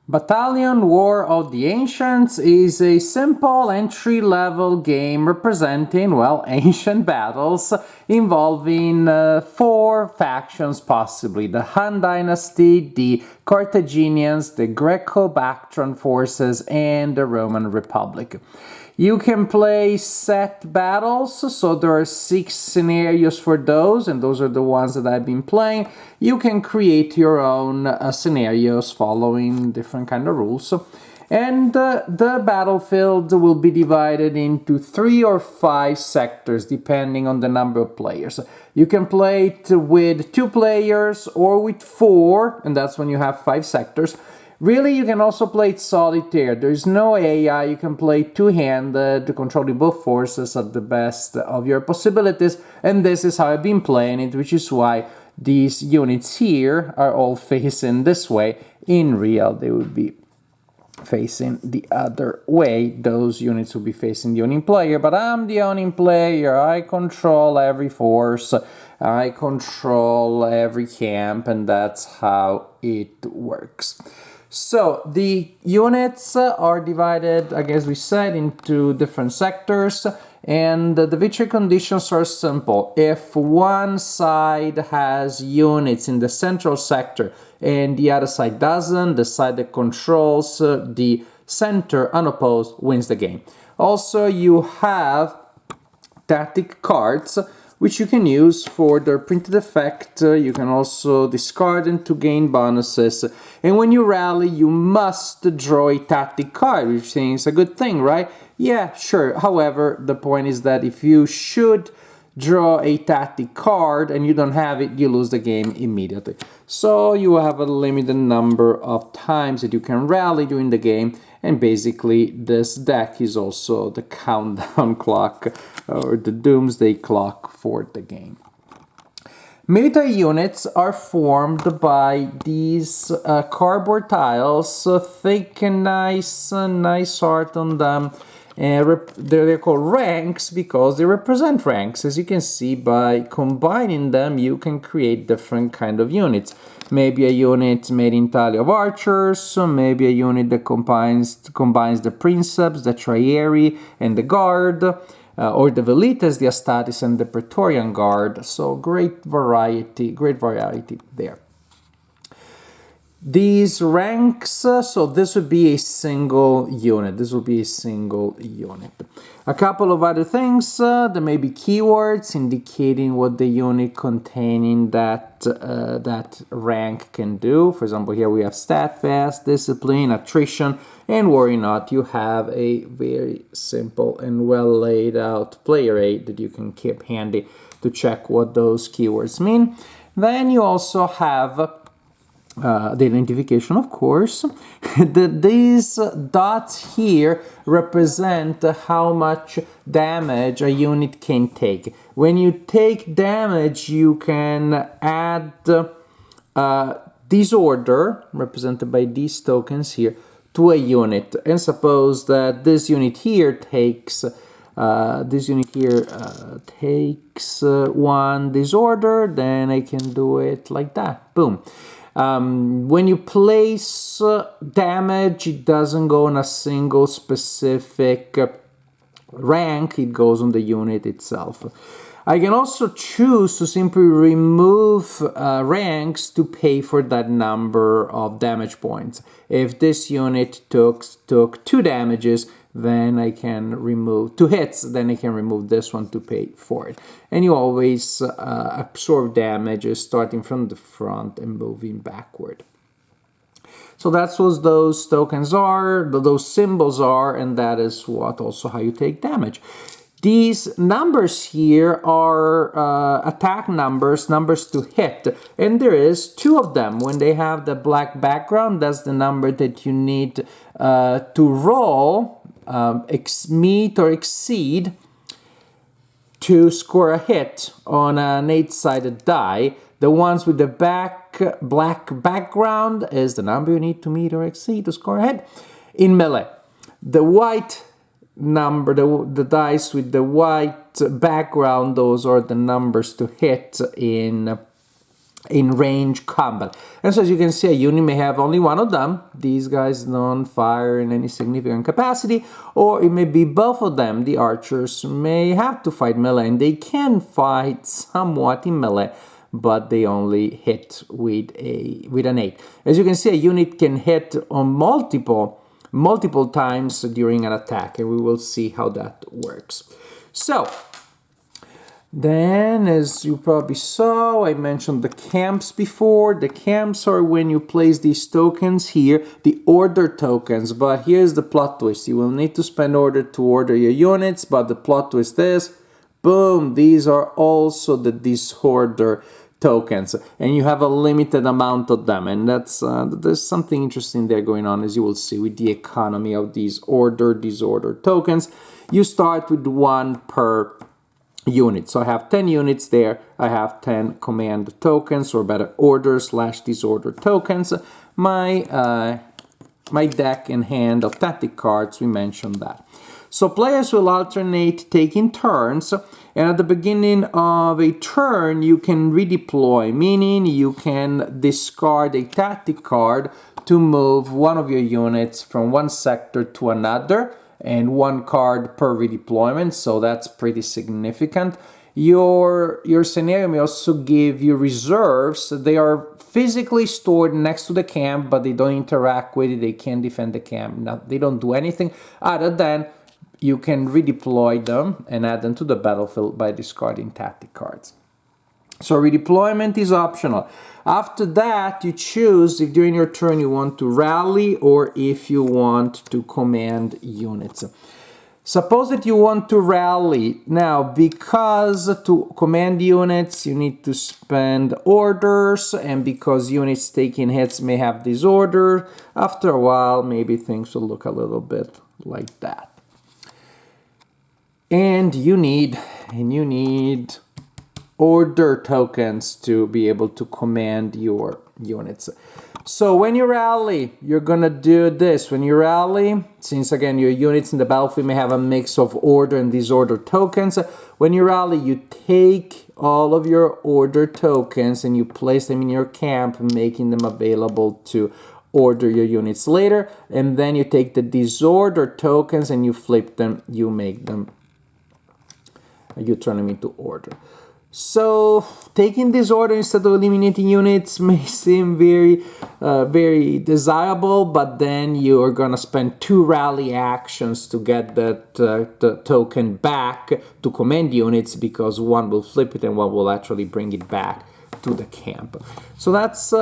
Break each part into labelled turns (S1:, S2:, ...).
S1: Battalion War of the Ancients is a simple entry-level game representing, well, ancient battles involving four factions possibly: the Han Dynasty, the Carthaginians, the Greco-Bactrian forces, and the Roman Republic. You can play set battles, so there are 6 scenarios for those, and those are the ones that I've been playing. You can create your own scenarios following different kind of rules. And the battlefield will be divided into 3 or 5 sectors, depending on the number of players. You can play it with 2 players or with 4, and that's when you have 5 sectors. Really, you can also play it solitaire. There is no AI. You can play two-handed, controlling both forces at the best of your possibilities. And this is how I've been playing it, which is why these units here are all facing this way. In real, they would be facing the other way. Those units will be facing the owning player, but I'm the owning player. I control every force. I control every camp, and that's how it works. So the units are divided, I guess we said, into different sectors, and the victory conditions are simple. If one side has units in the central sector and the other side doesn't, the side that controls the center unopposed wins the game. Also, you have tactic cards which you can use for their printed effect. You can also discard them to gain bonuses. And when you rally, you must draw a tactic card, which is a good thing, right? Yeah, sure. However, the point is that if you should draw a tactic card and you don't have it, you lose the game immediately. So you have a limited number of times that you can rally during the game, and basically this deck is also the countdown clock or the doomsday clock for the game. Military units are formed by these cardboard tiles, thick and nice art on them. They're called ranks because they represent ranks. As you can see, by combining them, you can create different kind of units. Maybe a unit made entirely of archers, maybe a unit that combines the princeps, the triarii, and the guard, or the velites, the astartes, and the praetorian guard. So great variety there. These ranks, so this would be a single unit. A couple of other things, there may be keywords indicating what the unit containing that rank can do. For example, here we have steadfast, discipline, attrition, and worry not. You have a very simple and well laid out player aid that you can keep handy to check what those keywords mean. Then you also have the identification, of course. These dots here represent how much damage a unit can take. When you take damage, you can add disorder, represented by these tokens here, to a unit. And suppose that this unit here takes one disorder, then I can do it like that. Boom. When you place damage, it doesn't go on a single specific rank, it goes on the unit itself. I can also choose to simply remove ranks to pay for that number of damage points. If this unit took 2 damages, then I can remove 2 hits, then I can remove this one to pay for it. And you always absorb damages starting from the front and moving backward. So that's what those tokens are, those symbols are, and that is what also how you take damage. These numbers here are attack numbers to hit, and there is 2 of them. When they have the black background, that's the number that you need to roll, meet or exceed to score a hit on an 8-sided die. The ones with the black background is the number you need to meet or exceed to score a hit. In melee, the white number, the dice with the white background, those are the numbers to hit in in range combat. And so as you can see, a unit may have only one of them. These guys don't fire in any significant capacity, or it may be both of them. The archers may have to fight melee, and they can fight somewhat in melee, but they only hit with an 8. As you can see, a unit can hit on multiple times during an attack, and we will see how that works. So then, as you probably saw, I mentioned the camps before. The camps are when you place these tokens here, the order tokens. But here's the plot twist. You will need to spend order to order your units, but the plot twist is, boom, these are also the disorder tokens. And you have a limited amount of them. And that's there's something interesting there going on, as you will see, with the economy of these disorder tokens. You start with one per unit. So I have 10 units there. I have 10 command tokens, or better, order/disorder tokens. My deck in hand of tactic cards, we mentioned that. So players will alternate taking turns, and at the beginning of a turn you can redeploy, meaning you can discard a tactic card to move one of your units from one sector to another, and one card per redeployment, so that's pretty significant. Your scenario may also give you reserves. They are physically stored next to the camp, but they don't interact with it. They can't defend the camp. Now, they don't do anything other than you can redeploy them and add them to the battlefield by discarding tactic cards. So redeployment is optional. After that, you choose if during your turn you want to rally or if you want to command units. Suppose that you want to rally. Now, because to command units you need to spend orders, and because units taking hits may have disorder, after a while maybe things will look a little bit like that. And you need order tokens to be able to command your units. So when you rally, you're gonna do this. When you rally, since again your units in the battlefield may have a mix of order and disorder tokens, when you rally, you take all of your order tokens and you place them in your camp, making them available to order your units later. And then you take the disorder tokens and you flip them, you turn them into order. So taking disorder instead of eliminating units may seem very desirable, but then you are gonna spend 2 rally actions to get that the token back to command units, because one will flip it and one will actually bring it back to the camp. So that's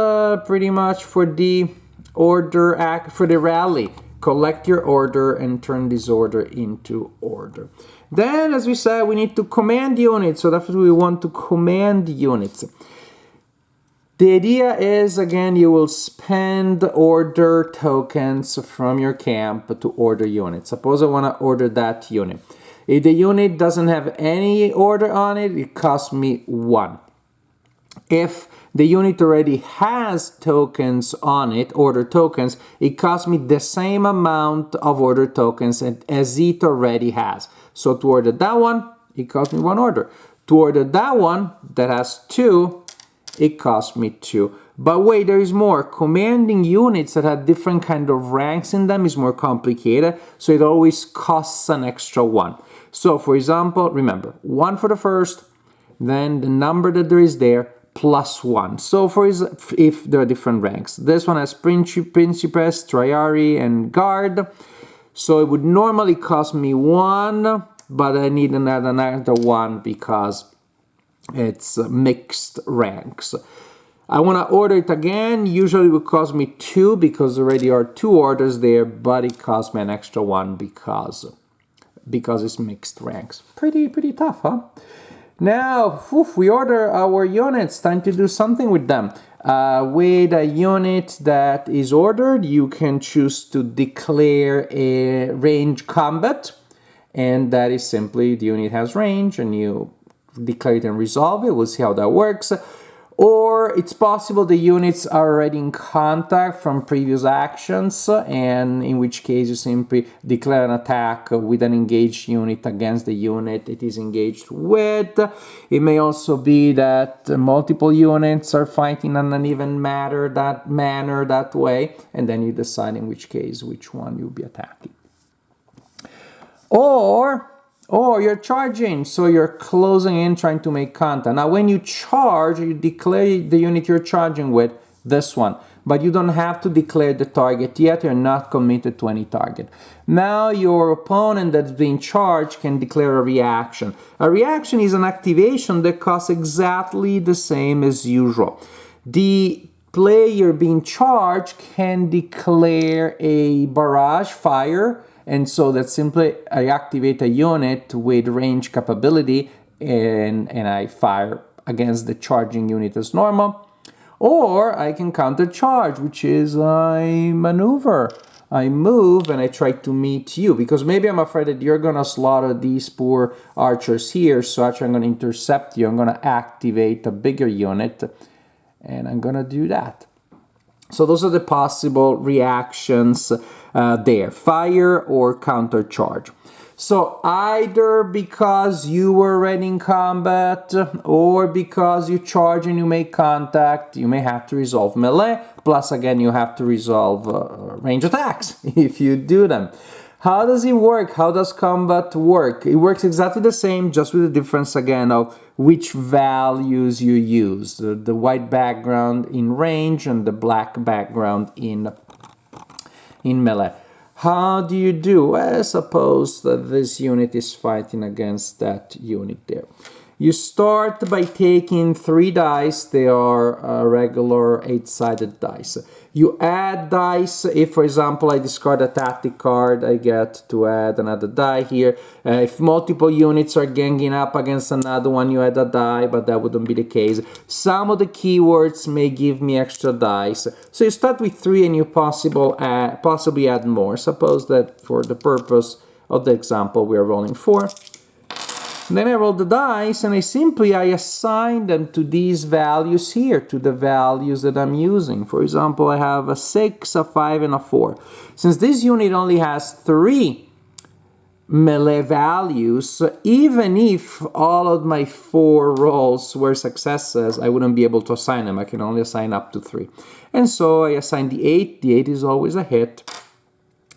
S1: pretty much for the for the rally. Collect your order and turn disorder into order. Then, as we said, we need to command units, so definitely we want to command units. The idea is, again, you will spend order tokens from your camp to order units. Suppose I want to order that unit. If the unit doesn't have any order on it, it costs me 1. If the unit already has tokens on it, order tokens, it costs me the same amount of order tokens as it already has. So to order that one, it costs me 1 order. To order that one that has 2, it costs me 2. But wait, there is more. Commanding units that have different kind of ranks in them is more complicated, so it always costs an extra 1. So for example, remember, 1 for the first, then the number that there is there, plus 1. So if there are different ranks. This one has Principes, Triari, and Guard. So it would normally cost me 1, but I need another 1 because it's mixed ranks. I want to order it again. Usually it would cost me 2 because there already are 2 orders there, but it costs me an extra 1 because it's mixed ranks. Pretty tough, huh? Now, we order our units. Time to do something with them. With a unit that is ordered, you can choose to declare a range combat, and that is simply the unit has range and you declare it and resolve it. We'll see how that works. Or it's possible the units are already in contact from previous actions, and in which case you simply declare an attack with an engaged unit against the unit it is engaged with. It may also be that multiple units are fighting in an uneven manner that way, and then you decide in which case which one you'll be attacking. Or you're charging, so you're closing in, trying to make contact. Now, when you charge, you declare the unit you're charging with, this one. But you don't have to declare the target yet. You're not committed to any target. Now, your opponent that's being charged can declare a reaction. A reaction is an activation that costs exactly the same as usual. The player being charged can declare a barrage fire, and so that simply I activate a unit with range capability and I fire against the charging unit as normal. Or I can counter charge, which is I maneuver. I move and I try to meet you, because maybe I'm afraid that you're gonna slaughter these poor archers here, so actually I'm gonna intercept you. I'm gonna activate a bigger unit and I'm gonna do that. So those are the possible reactions there, fire or counter charge. So either because you were already in combat or because you charge and you make contact, you may have to resolve melee, plus again you have to resolve range attacks if you do them. How does it work? How does combat work? It works exactly the same, just with the difference again of which values you use. The white background in range and the black background in melee. How do you do? Well, suppose that this unit is fighting against that unit there. You start by taking 3 dice. They are regular 8-sided dice. You add dice. If, for example, I discard a tactic card, I get to add another die here. If multiple units are ganging up against another one, you add a die, but that wouldn't be the case. Some of the keywords may give me extra dice. So you start with 3 and you possibly add more. Suppose that for the purpose of the example, we are rolling 4. Then I roll the dice and I assign them to these values here, to the values that I'm using. For example, I have a 6, a 5, and a 4. Since this unit only has 3 melee values, even if all of my 4 rolls were successes, I wouldn't be able to assign them. I can only assign up to 3. And so I assign the 8. The 8 is always a hit.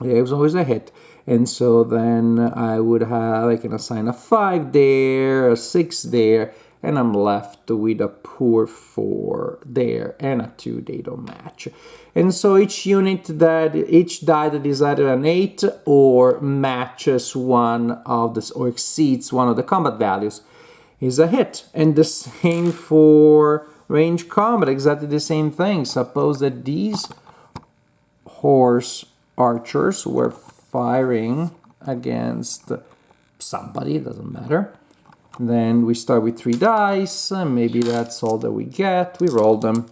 S1: It is always a hit. And so then I can assign a 5 there, a 6 there, and I'm left with a poor 4 there and a 2 they don't match. And so each die that is either an 8 or matches one of this or exceeds one of the combat values is a hit. And the same for range combat, exactly the same thing. Suppose that these horse archers were firing against somebody, it doesn't matter. Then we start with 3 dice, and maybe that's all that we get. We roll them.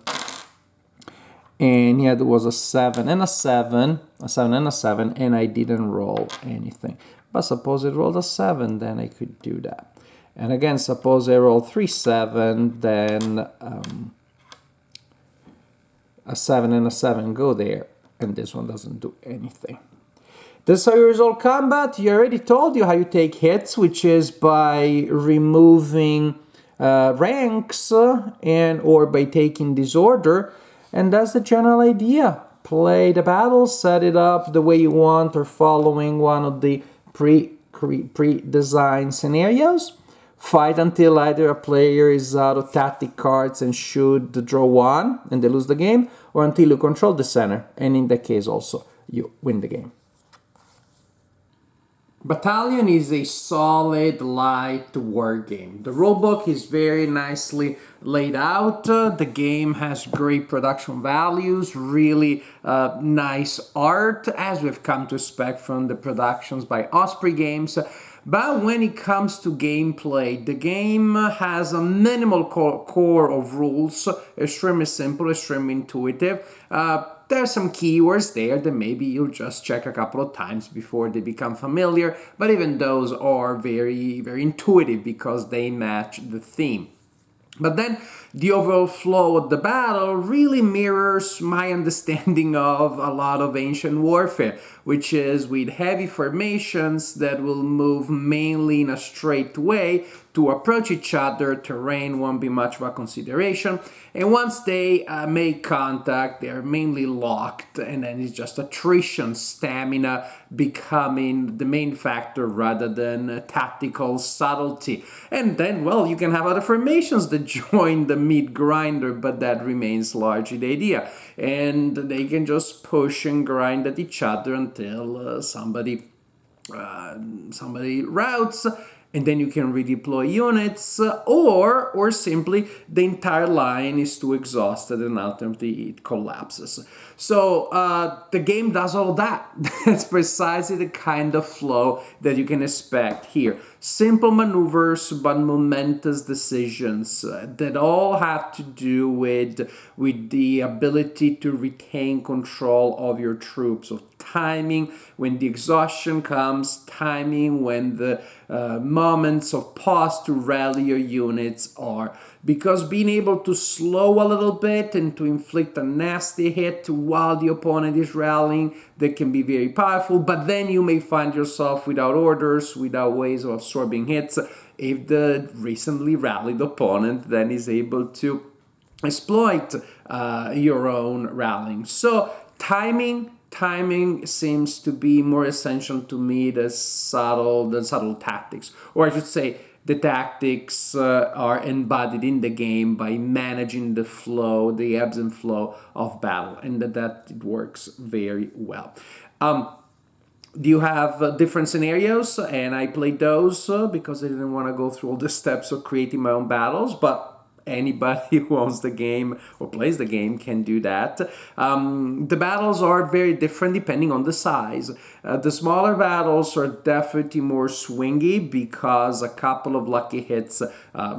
S1: And here there was a 7 and a 7, a 7 and a 7, and I didn't roll anything. But suppose it rolled a 7, then I could do that. And again, suppose I roll 3, 7, then a 7 and a 7 go there, and this one doesn't do anything. This is how you resolve combat. You already told you how you take hits, which is by removing ranks or by taking disorder. And that's the general idea. Play the battle, set it up the way you want or following one of the pre-designed scenarios. Fight until either a player is out of tactic cards and should draw 1 and they lose the game, or until you control the center, and in that case also you win the game. Battalion is a solid, light war game. The rulebook is very nicely laid out. The game has great production values, really nice art, as we've come to expect from the productions by Osprey Games. But when it comes to gameplay, the game has a minimal core of rules, extremely simple, extremely intuitive. There's some keywords there that maybe you'll just check a couple of times before they become familiar, but even those are very, very intuitive because they match the theme. But then the overall flow of the battle really mirrors my understanding of a lot of ancient warfare, which is with heavy formations that will move mainly in a straight way to approach each other. Terrain won't be much of a consideration, and once they make contact, they're mainly locked, and then it's just attrition, stamina becoming the main factor rather than tactical subtlety. And then, well, you can have other formations that join the meat grinder, but that remains largely the idea. And they can just push and grind at each other until somebody routes, and then you can redeploy units, or simply the entire line is too exhausted and ultimately it collapses. So the game does all that. That's precisely the kind of flow that you can expect here. Simple maneuvers, but momentous decisions that all have to do with the ability to retain control of your troops, of timing when the exhaustion comes, timing when the moments of pause to rally your units are. Because being able to slow a little bit and to inflict a nasty hit while the opponent is rallying, that can be very powerful, but then you may find yourself without orders, without ways of absorbing hits, if the recently rallied opponent then is able to exploit your own rallying. So timing seems to be more essential to me than subtle tactics, or I should say the tactics are embodied in the game by managing the flow, the ebbs and flow of battle, and that it works very well. Do you have different scenarios? And I played those because I didn't want to go through all the steps of creating my own battles, but anybody who owns the game or plays the game can do that. The battles are very different depending on the size. The smaller battles are definitely more swingy because a couple of lucky hits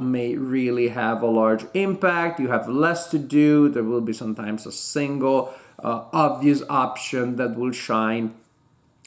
S1: may really have a large impact. You have less to do. There will be sometimes a single obvious option that will shine.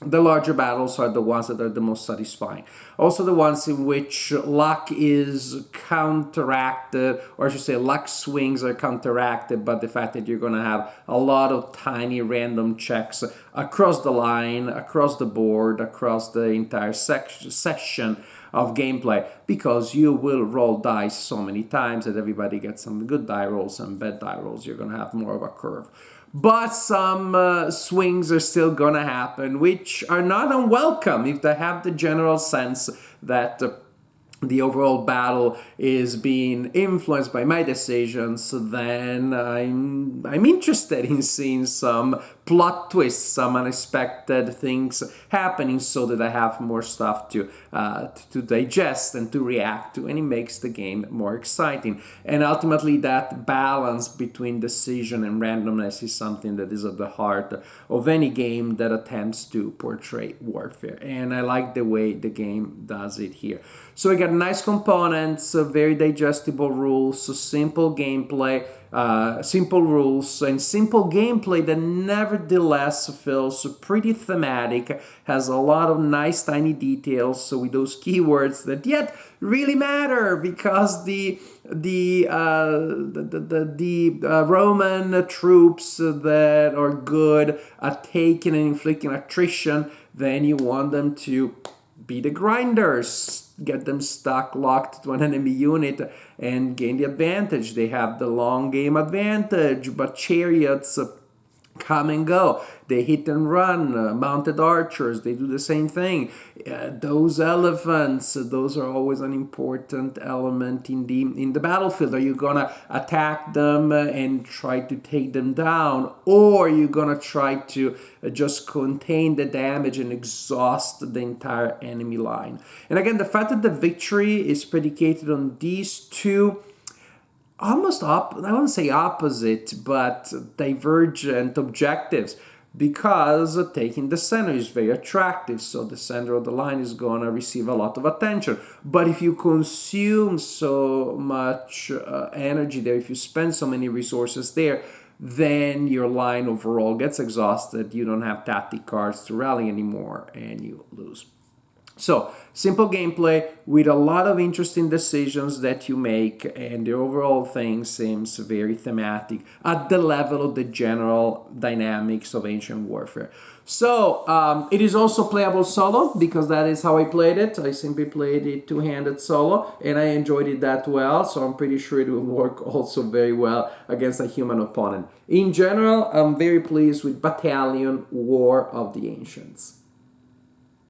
S1: The larger battles are the ones that are the most satisfying. Also the ones in which luck is counteracted, or I should say luck swings are counteracted by the fact that you're going to have a lot of tiny random checks across the line, across the board, across the entire session of gameplay, because you will roll dice so many times that everybody gets some good die rolls and bad die rolls. You're going to have more of a curve. But some swings are still going to happen, which are not unwelcome if they have the general sense that the overall battle is being influenced by my decisions. Then I'm interested in seeing some plot twists, some unexpected things happening, so that I have more stuff to digest and to react to, and it makes the game more exciting. And ultimately, that balance between decision and randomness is something that is at the heart of any game that attempts to portray warfare. And I like the way the game does it here. So we got nice components, very digestible rules, so simple gameplay, simple rules, and simple gameplay that nevertheless feels pretty thematic, has a lot of nice tiny details, so with those keywords that yet really matter, because the Roman troops that are good at taking and inflicting attrition, then you want them to be the grinders, get them stuck, locked to an enemy unit, and gain the advantage. They have the long game advantage, but chariots come and go. They hit and run. Mounted archers, they do the same thing. Those elephants, those are always an important element in the battlefield. Are you gonna attack them and try to take them down, or are you gonna try to just contain the damage and exhaust the entire enemy line? And again, the fact that the victory is predicated on these two almost I wouldn't say opposite, but divergent objectives, because taking the center is very attractive, so the center of the line is going to receive a lot of attention. But if you consume so much energy there, if you spend so many resources there, then your line overall gets exhausted, you don't have tactic cards to rally anymore, and you lose. So, simple gameplay with a lot of interesting decisions that you make, and the overall thing seems very thematic at the level of the general dynamics of ancient warfare. So, it is also playable solo because that is how I played it. I simply played it two-handed solo, and I enjoyed it that well, so I'm pretty sure it will work also very well against a human opponent. In general, I'm very pleased with Battalion War of the Ancients.